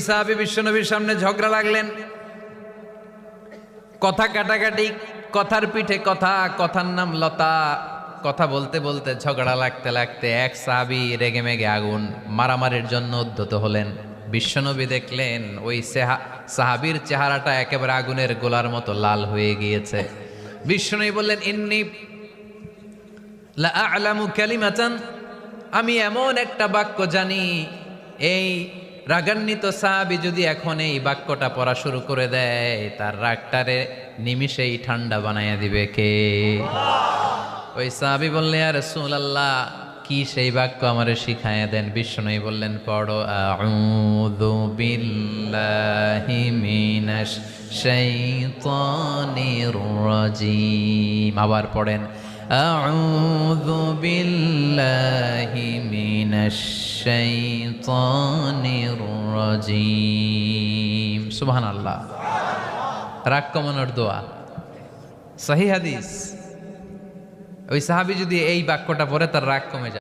সাহাবী বিশ্বনবীর সামনে ঝগড়া লাগলেন, কথা কাটাকাটি, কথার পিঠে কথা, কথার নাম লতা। কথা বলতে বলতে ঝগড়া লাগতে লাগতে এক সাহাবী রেগে মেগে আগুন, মারামারির জন্য উদ্ধত হলেন। বিশ্বনবী দেখলেন ওই সাহাবীর চেহারাটা একেবারে আগুনের গোলার মতো লাল হয়ে গিয়েছে। বিশ্বনবী বললেন, ইন্নী লা আ'লামু কালিমাতান, আমি এমন একটা বাক্য জানি, এই রাগান্বিত সাহাবী যদি এখন এই বাক্যটা পড়া শুরু করে দেয়, তার রাগটারে নিমিষেই ঠান্ডা বানাইয়া দিবে কে? ওই সাহাবী বললেন, ইয়া রাসূলুল্লাহ, কি সেই বাক্য আমারে শিখাইয়া দেন। বিশ্বনবী বললেন, পড়ো, আউযু বিল্লাহি মিনাশ শাইতানির রাজীম। আবার পড়েন, আউযু বিল্লাহি মিনাশ শাইতানির রাজীম। সুবহানাল্লাহ। রাগ কমানোর দোয়া, সহিহ হাদিস। ওই সাহাবী যদি এই বাক্যটা পড়ে তার রাগ কমে যায়।